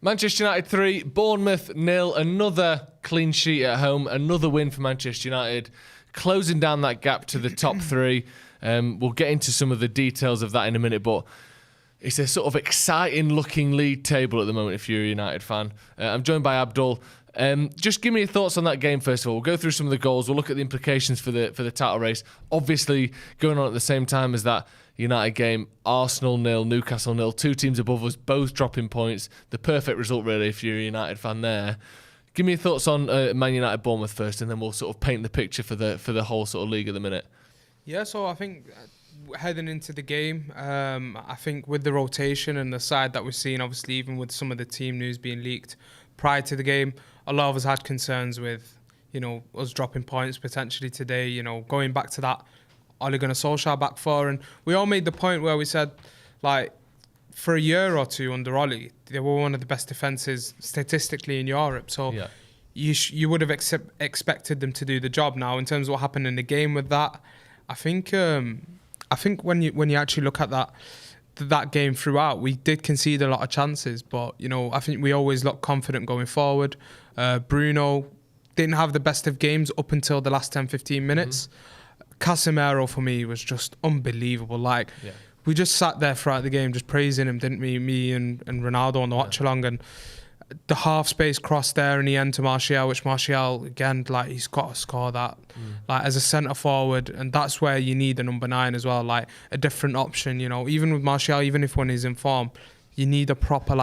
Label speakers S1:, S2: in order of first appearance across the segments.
S1: Manchester United 3, Bournemouth 0. Another clean sheet at home. Another win for Manchester United, closing down that gap to the top 3. We'll get into some of the details of that in a minute, but it's a sort of exciting looking league table at the moment if you're a United fan. I'm joined by Abdul. Just give me your thoughts on that game first of all. We'll go through some of the goals. We'll look at the implications for the title race. Obviously, going on at the same time as that United game, Arsenal 0, Newcastle 0. Two teams above us, both dropping points. The perfect result, really, if you're a United fan there. Give me your thoughts on Man United Bournemouth first, and then we'll sort of paint the picture for the whole sort of league at the minute.
S2: Yeah, so I think heading into the game, I think with the rotation and the side that we're seeing, obviously, even with some of the team news being leaked prior to the game, a lot of us had concerns with, us dropping points potentially today, going back to that Ole Gunnar Solskjaer back four. And we all made the point where we said, like, for a year or two under Ole, they were one of the best defences statistically in Europe. So yeah, you would have expected them to do the job. Now, in terms of what happened in the game with that, I think when you actually look at that game throughout, we did concede a lot of chances, but I think we always look confident going forward. Bruno didn't have the best of games up until the last 10-15 minutes. Casemiro for me was just unbelievable. We just sat there throughout the game just praising him, didn't we? Me and Ronaldo on the watch along, and the half space cross there in the end to Martial, which Martial again, he's got to score that as a centre forward, and that's where you need a number 9 as well, a different option. Even with Martial, even if when he's in form, you need a proper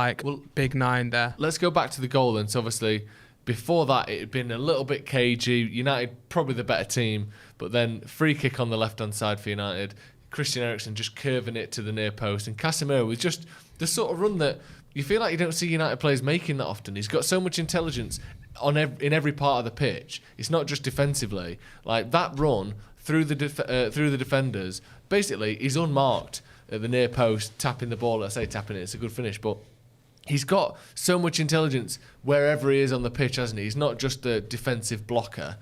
S2: big 9 there.
S1: Let's go back to the goal then. So obviously, before that, it had been a little bit cagey. United probably the better team, but then free kick on the left-hand side for United. Christian Eriksen just curving it to the near post, and Casemiro with just the sort of run that you feel like you don't see United players making that often. He's got so much intelligence in every part of the pitch. It's not just defensively. That run through the defenders, basically, he's unmarked at the near post, tapping the ball. I say tapping it, it's a good finish, but he's got so much intelligence wherever he is on the pitch, hasn't he? He's not just a defensive blocker.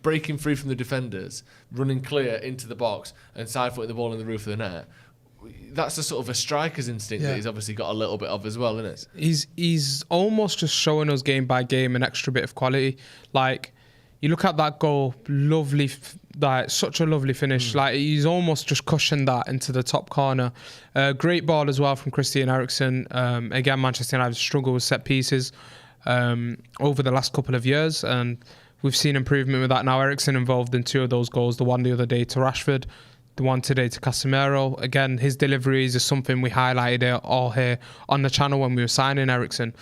S1: Breaking free from the defenders, running clear into the box and side-footing the ball in the roof of the net. That's a sort of a striker's instinct that he's obviously got a little bit of as well, isn't it?
S2: He's almost just showing us game by game an extra bit of quality. You look at that goal, lovely, such a lovely finish. He's almost just cushioned that into the top corner. Great ball as well from Christian Eriksen. Again, Manchester United struggle with set pieces over the last couple of years, and we've seen improvement with that now. Eriksen involved in 2 of those goals, the one the other day to Rashford, the one today to Casemiro. Again, his deliveries is something we highlighted all here on the channel when we were signing Eriksen.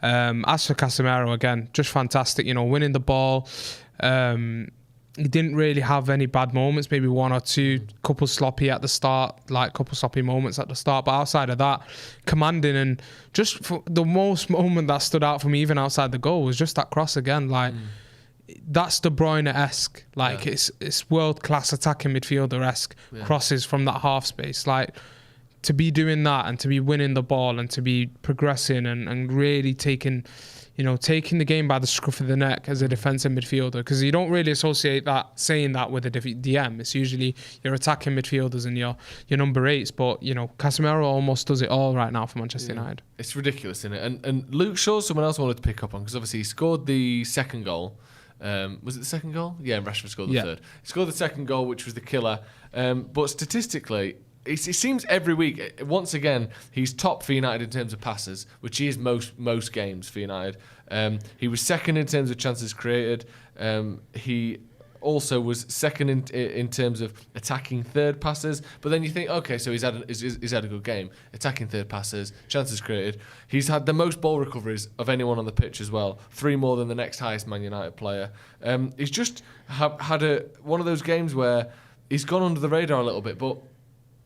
S2: As for Casemiro, again, just fantastic, winning the ball. He didn't really have any bad moments, maybe 1 or 2, couple sloppy at the start, couple sloppy moments at the start. But outside of that, commanding, and just for the most moment that stood out for me, even outside the goal, was just that cross again. That's De Bruyne-esque. It's world-class attacking midfielder-esque crosses from that half space. To be doing that and to be winning the ball and to be progressing and really taking the game by the scruff of the neck as a defensive midfielder, because you don't really associate saying that with a DM. It's usually your attacking midfielders and your number 8s, but Casemiro almost does it all right now for Manchester United. It's
S1: ridiculous, isn't it? And Luke Shaw, someone else wanted to pick up on, because obviously he scored the second goal. Was it the second goal? Yeah, Rashford scored the third. He scored the second goal, which was the killer. But statistically, it seems every week, once again, he's top for United in terms of passes, which he is most games for United. He was second in terms of chances created. He also was second in terms of attacking third passes. But then you think, okay, so he's had a good game. Attacking third passes, chances created. He's had the most ball recoveries of anyone on the pitch as well. 3 more than the next highest Man United player. He's just had one of those games where he's gone under the radar a little bit, but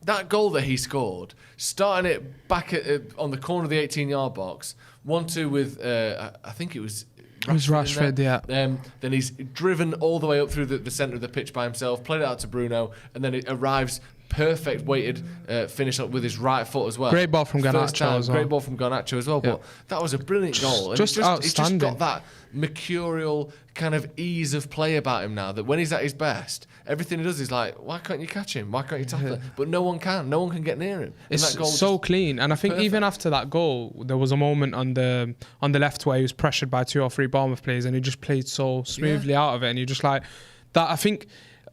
S1: that goal that he scored, starting it back on the corner of the 18-yard box, 1-2 with, I think it was
S2: Rashford, yeah.
S1: Then he's driven all the way up through the centre of the pitch by himself, played it out to Bruno, and then it arrives perfect weighted finish up with his right foot as well.
S2: Great ball from Garnacho as well.
S1: Great ball from Garnacho as well.
S2: Yeah.
S1: But that was a brilliant goal. And
S2: Just outstanding.
S1: He's just got that mercurial kind of ease of play about him now that when he's at his best, everything he does is like, why can't you catch him? Why can't you tackle him? But no one can. No one can get near him.
S2: It's
S1: that goal
S2: so clean. And I think
S1: perfect.
S2: even after that goal, there was a moment on the left where he was pressured by 2 or 3 Bournemouth players and he just played so smoothly out of it. And you're just like, that. I think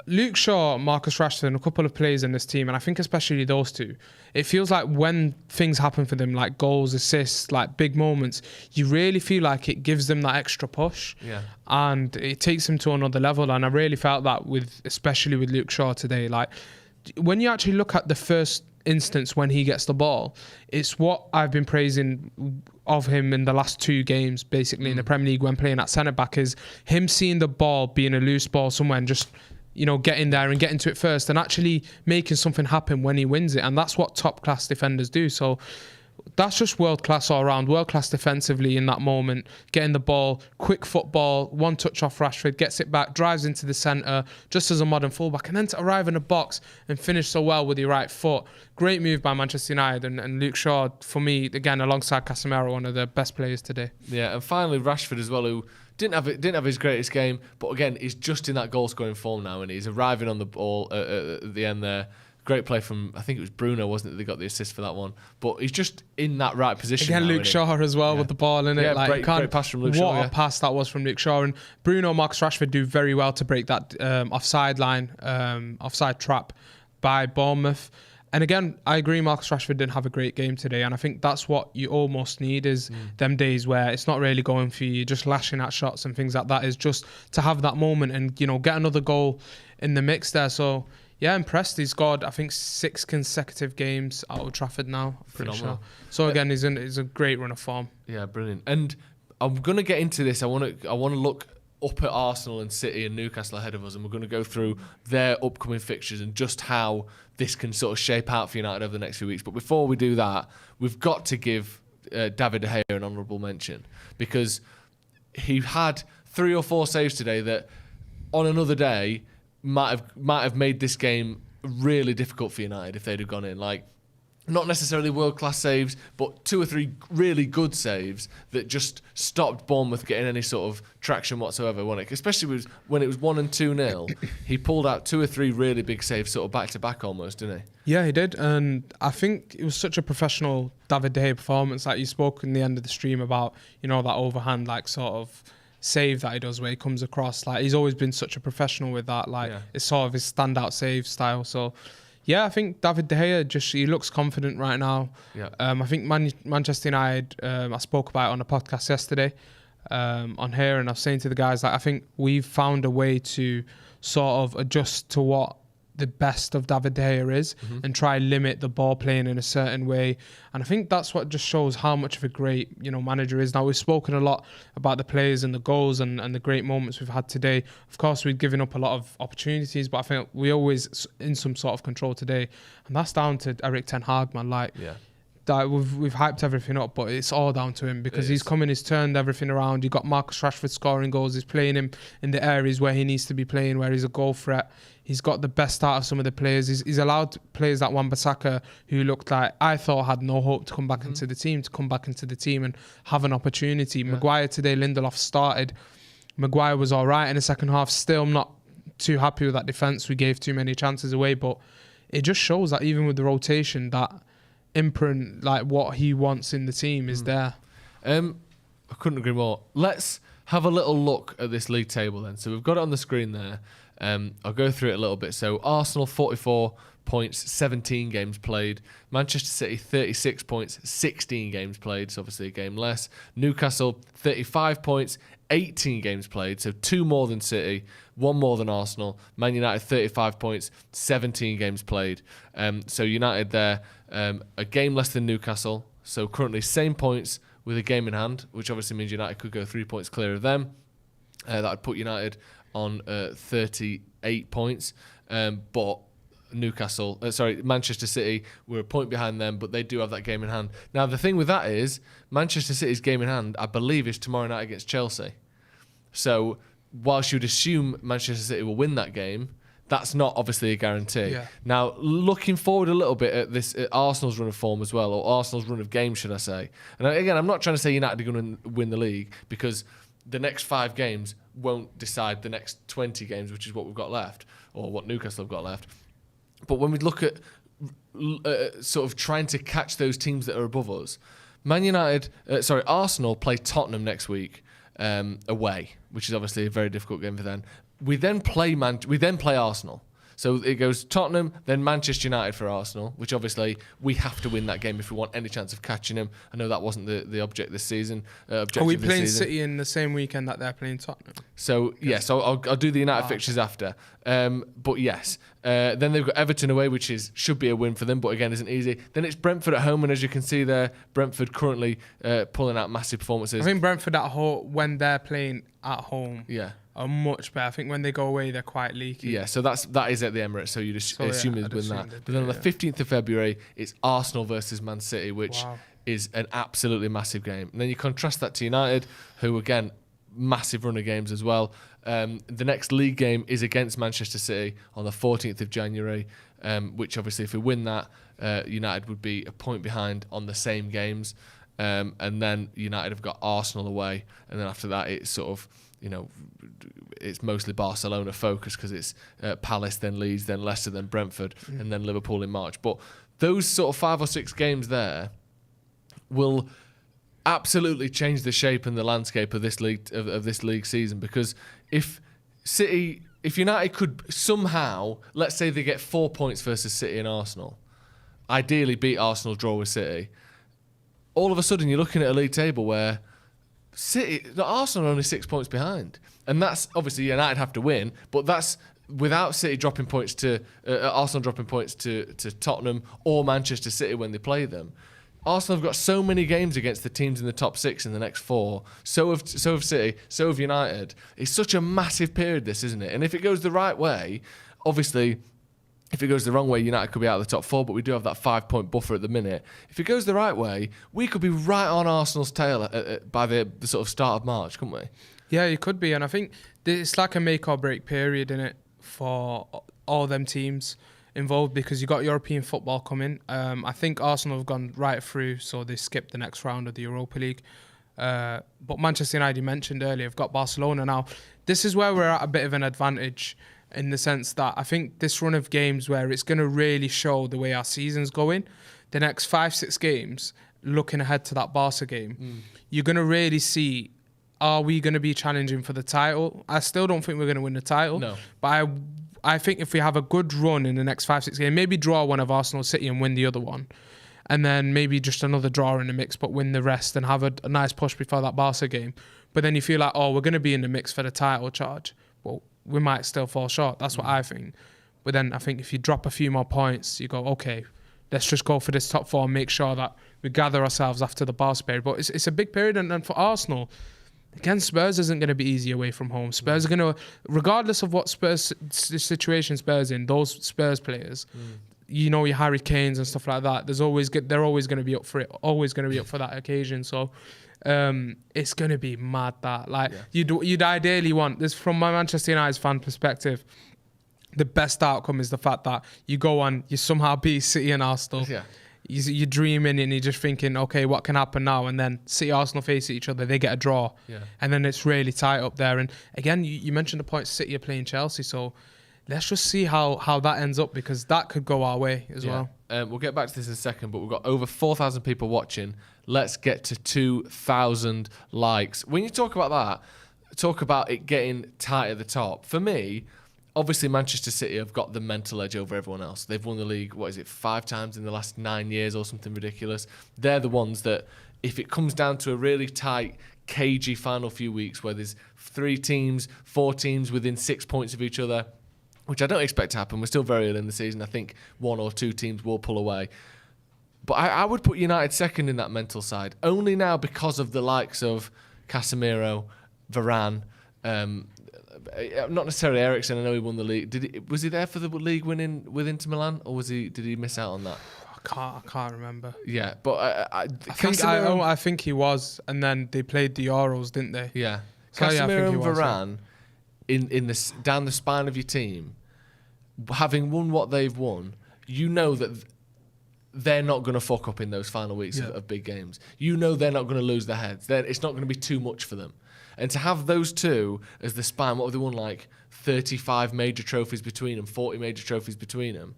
S2: Luke Shaw, Marcus Rashford, and a couple of players in this team, and I think especially those two, it feels like when things happen for them, like goals, assists, like big moments, you really feel like it gives them that extra push.
S1: Yeah.
S2: And it takes them to another level. And I really felt that especially with Luke Shaw today. Like, when you actually look at the first instance when he gets the ball, it's what I've been praising of him in the last 2 games, basically in the Premier League when playing at centre back, is him seeing the ball being a loose ball somewhere and just, you know, getting there and getting to it first and actually making something happen when he wins it. And that's what top class defenders do. So that's just world class all around, world class defensively in that moment, getting the ball, quick football, 1 touch off Rashford, gets it back, drives into the centre, just as a modern fullback, and then to arrive in a box and finish so well with your right foot. Great move by Manchester United, and Luke Shaw, for me, again, alongside Casemiro, one of the best players today. Yeah,
S1: and finally Rashford as well, who didn't have his greatest game, but again, he's just in that goal-scoring form now, and he's arriving on the ball at the end there. Great play from, I think it was Bruno, wasn't it? They got the assist for that one. But he's just in that right position.
S2: Again,
S1: now,
S2: Luke Shaw as well with the ball in it.
S1: Yeah,
S2: like,
S1: great pass from Luke Shaw.
S2: What a pass that was from Luke Shaw. And Bruno, Marcus Rashford do very well to break that offside trap by Bournemouth. And again, I agree, Marcus Rashford didn't have a great game today. And I think that's what you almost need is them days where it's not really going for you, just lashing at shots and things like that, is just to have that moment and, you know, get another goal in the mix there. So, yeah, impressed. He's scored, I think, 6 consecutive games at Old Trafford now. Pretty sure. So again, he's a great run of form.
S1: Yeah, brilliant. And I'm gonna get into this. I want to look up at Arsenal and City and Newcastle ahead of us, and we're going to go through their upcoming fixtures and just how this can sort of shape out for United over the next few weeks. But before we do that, we've got to give David De Gea an honourable mention, because he had 3 or 4 saves today that, on another day, might have made this game really difficult for United if they'd have gone in. Like, not necessarily world-class saves, but 2 or 3 really good saves that just stopped Bournemouth getting any sort of traction whatsoever, wasn't it? Especially when it was 1 and 2-0, he pulled out 2 or 3 really big saves, sort of back-to-back almost, didn't he?
S2: Yeah, he did. And I think it was such a professional David De Gea performance. Like, you spoke in the end of the stream about, you know, that overhand, like, sort of save that he does where he comes across. Like, he's always been such a professional with that. Like, it's sort of his standout save style. So, yeah, I think David De Gea, he looks confident right now.
S1: Yeah.
S2: I think Manchester United, I spoke about it on a podcast yesterday on here, and I was saying to the guys, like, I think we've found a way to sort of adjust to what the best of David De Gea is and try and limit the ball playing in a certain way. And I think that's what just shows how much of a great, you know, manager is. Now, we've spoken a lot about the players and the goals and the great moments we've had today. Of course, we've given up a lot of opportunities, but I think we always in some sort of control today. And that's down to Erik ten Hag, man. Like, that we've hyped everything up, but it's all down to him, because he's come in, he's turned everything around. You got Marcus Rashford scoring goals. He's playing him in the areas where he needs to be playing, where he's a goal threat. He's got the best out of some of the players. He's allowed players like Wan-Bissaka, who looked like, I thought, had no hope to come back into the team, and have an opportunity. Maguire today, Lindelof started. Maguire was all right in the second half. Still, I'm not too happy with that defence. We gave too many chances away, but it just shows that even with the rotation, that imprint, like what he wants in the team, is there.
S1: I couldn't agree more. Let's have a little look at this league table then. So we've got it on the screen there. I'll go through it a little bit. So Arsenal 44 points, 17 games played. Manchester City 36 points, 16 games played, so obviously a game less. Newcastle 35 points, 18 games played, so 2 more than City, 1 more than Arsenal. Man United 35 points, 17 games played. So United there, a game less than Newcastle, so currently same points with a game in hand, which obviously means United could go 3 points clear of them. That would put United on 38 points, but Manchester City were a point behind them, but they do have that game in hand. Now, the thing with that is, Manchester City's game in hand, I believe, is tomorrow night against Chelsea. So, whilst you'd assume Manchester City will win that game, That's not obviously a guarantee.
S2: Yeah.
S1: Now, looking forward a little bit at Arsenal's run of form as well, or Arsenal's run of games, should I say. And again, I'm not trying to say United are going to win the league, because the next 5 games won't decide the next 20 games, which is what we've got left, or what Newcastle have got left. But when we look at sort of trying to catch those teams that are above us, Arsenal play Tottenham next week away, which is obviously a very difficult game for them. We then play Arsenal. So it goes Tottenham, then Manchester United for Arsenal, which obviously we have to win that game if we want any chance of catching them. I know that wasn't the object this season.
S2: Are we playing City in the same weekend that they're playing Tottenham?
S1: So, yes, I'll do the United fixtures after. But yes, then they've got Everton away, which should be a win for them, but again, isn't easy. Then it's Brentford at home, and as you can see there, Brentford currently pulling out massive performances.
S2: I think Brentford at home, when they're playing at home,
S1: yeah,
S2: are much better. I think when they go away, they're quite leaky.
S1: Yeah, so that is at the Emirates, so you'd assume they'd win that. But then on the 15th of February, it's Arsenal versus Man City, which is an absolutely massive game. And then you contrast that to United, who, again, massive run of games as well. The next league game is against Manchester City on the 14th of January, which obviously if we win that, United would be a point behind on the same games. And then United have got Arsenal away, and then after that it's sort of, it's mostly Barcelona focused, because it's Palace, then Leeds, then Leicester, then Brentford, and then Liverpool in March. But those sort of 5 or 6 games there will absolutely change the shape and the landscape of this league season, because if United could somehow, let's say they get 4 points versus City and Arsenal, ideally beat Arsenal, draw with City, all of a sudden you're looking at a league table where Arsenal are only 6 points behind. And that's obviously United have to win, but that's without City dropping points to Arsenal dropping points to Tottenham or Manchester City when they play them. Arsenal have got so many games against the teams in the top 6 in the next 4. So have City, so have United. It's such a massive period, this, isn't it? And if it goes the right way, obviously, if it goes the wrong way, United could be out of the top 4, but we do have that 5-point buffer at the minute. If it goes the right way, we could be right on Arsenal's tail by the sort of start of March, couldn't we?
S2: Yeah, you could be. And I think it's like a make or break period in it for all them teams involved, because you got European football coming. I think Arsenal have gone right through, so they skipped the next round of the Europa League. But Manchester United, you mentioned earlier, have got Barcelona now. This is where we're at a bit of an advantage, in the sense that I think this run of games where it's going to really show the way our season's going, the next 5-6 games, looking ahead to that Barca game, you're going to really see, are we going to be challenging for the title? I still don't think we're going to win the title.
S1: No.
S2: But I think if we have a good run in the next 5-6 games, maybe draw one of Arsenal City and win the other one, and then maybe just another draw in the mix, but win the rest and have a nice push before that Barca game. But then you feel like, we're going to be in the mix for the title charge. Well, we might still fall short. That's what I think. But then I think if you drop a few more points, you go, okay, let's just go for this top 4 and make sure that we gather ourselves after the Barca period. But it's a big period, and for Arsenal, again, Spurs isn't going to be easy away from home. Spurs are going to, regardless of what situation Spurs in, those Spurs players, your Harry Kanes and stuff like that, they're always going to be up for it, always going to be up for that occasion. So it's going to be mad that. You'd ideally want this, from my Manchester United fan perspective, the best outcome is the fact that you go on, you somehow beat City and Arsenal. Yeah. You're dreaming and you're just thinking, okay, what can happen now? And then City, Arsenal face each other, they get a draw. Yeah. And then it's really tight up there. And again, you mentioned the point City are playing Chelsea, so let's just see how that ends up, because that could go our way as well.
S1: We'll get back to this in a second, but we've got over 4,000 people watching. Let's get to 2,000 likes. When you talk about that, talk about it getting tight at the top. For me, obviously Manchester City have got the mental edge over everyone else. They've won the league, 5 times in the last 9 years or something ridiculous. They're the ones that, if it comes down to a really tight, cagey final few weeks where there's 4 teams within 6 points of each other, which I don't expect to happen. We're still very early in the season. I think 1 or 2 teams will pull away. But I would put United second in that mental side, only now because of the likes of Casemiro, Varane, not necessarily Eriksen. I know he won the league. Was he there for the league winning with Inter Milan, or did he miss out on that?
S2: I can't remember.
S1: Yeah, but
S2: I think he was, and then they played the Euros, didn't they?
S1: Yeah. So Casemiro and Varane in this down the spine of your team. having won what they've won, you know that they're not going to fuck up in those final weeks of big games. You know they're not going to lose their heads. It's not going to be too much for them. And to have those two as the spine, what have they won, like 35 major trophies between them, 40 major trophies between them,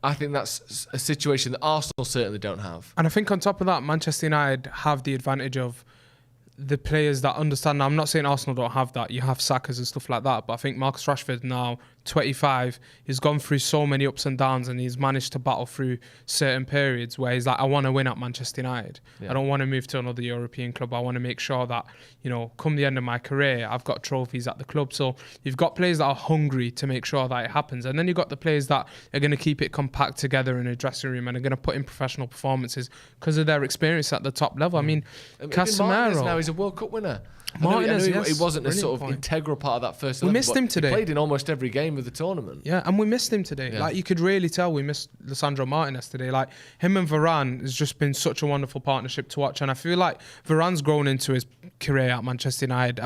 S1: I think that's a situation that Arsenal certainly don't have.
S2: And I think on top of that, Manchester United have the advantage of the players that understand. Now, I'm not saying Arsenal don't have that. You have Sakas and stuff like that. But I think Marcus Rashford now, 25, he's gone through so many ups and downs, and he's managed to battle through certain periods where he's like, I want to win at Manchester United. I don't want to move to another European club. I want to make sure that, you know, come the end of my career, I've got trophies at the club. So you've got players that are hungry to make sure that it happens. And then you've got the players that are going to keep it compact together in a dressing room and are going to put in professional performances because of their experience at the top level. I mean, Casemiro.
S1: Now he's a World Cup winner.
S2: Martinez,
S1: I know he wasn't a sort of integral part of that first 11.
S2: We missed him today.
S1: He played in almost every game of the tournament.
S2: Yeah, and we missed him today. Yeah. Like, you could really tell we missed Lisandro Martinez today. Like, him and Varane has just been such a wonderful partnership to watch. And I feel like Varane's grown into his career at Manchester United.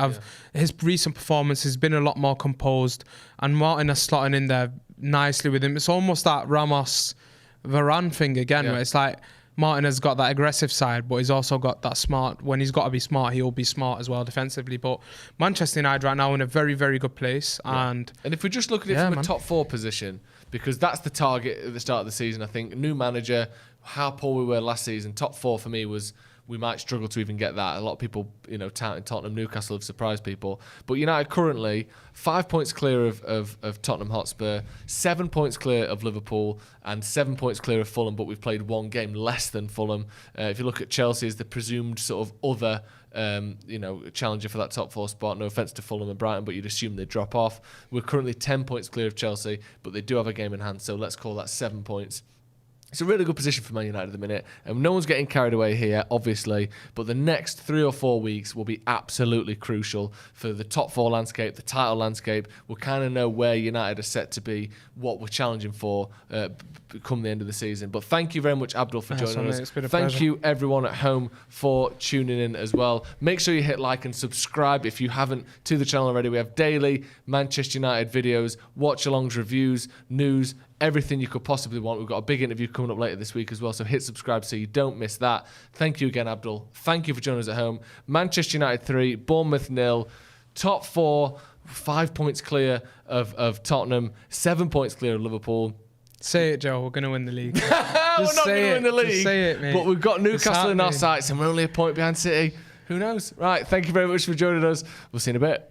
S2: His recent performance has been a lot more composed. And Martinez slotting in there nicely with him. It's almost that Ramos-Varane thing again, where it's like, Martin has got that aggressive side, but he's also got that smart. When he's got to be smart, he'll be smart as well defensively. But Manchester United right now in a very, very good place. And
S1: if we just look at it from a top 4 position, because that's the target at the start of the season, I think, new manager, how poor we were last season, top 4 for me was, we might struggle to even get that. A lot of people, you know, Tottenham, Newcastle have surprised people. But United currently 5 points clear of Tottenham Hotspur, 7 points clear of Liverpool, and 7 points clear of Fulham. But we've played one game less than Fulham. If you look at Chelsea as the presumed sort of other, challenger for that top 4 spot. No offence to Fulham and Brighton, but you'd assume they'd drop off. We're currently 10 points clear of Chelsea, but they do have a game in hand. So let's call that 7 points. It's a really good position for Man United at the minute, and no one's getting carried away here, obviously, but the next 3 or 4 weeks will be absolutely crucial for the top 4 landscape, the title landscape. We'll kind of know where United are set to be, what we're challenging for come the end of the season. But thank you very much, Abdul, for joining us.
S2: It's been a
S1: Thank
S2: pleasure.
S1: you, everyone at home, for tuning in as well. Make sure you hit like and subscribe if you haven't to the channel already. We have daily Manchester United videos, watch-alongs, reviews, news, everything you could possibly want. We've got a big interview coming up later this week as well, so hit subscribe so you don't miss that. Thank you again, Abdul. Thank you for joining us at home. Manchester United 3, Bournemouth 0, top 4, 5 points clear of Tottenham, 7 points clear of Liverpool.
S2: Say it, Joe. We're going to win the league.
S1: We're not going to win the league.
S2: Just say it, mate.
S1: But we've got Newcastle in our sights and we're only a point behind City. Who knows? Right, thank you very much for joining us. We'll see you in a bit.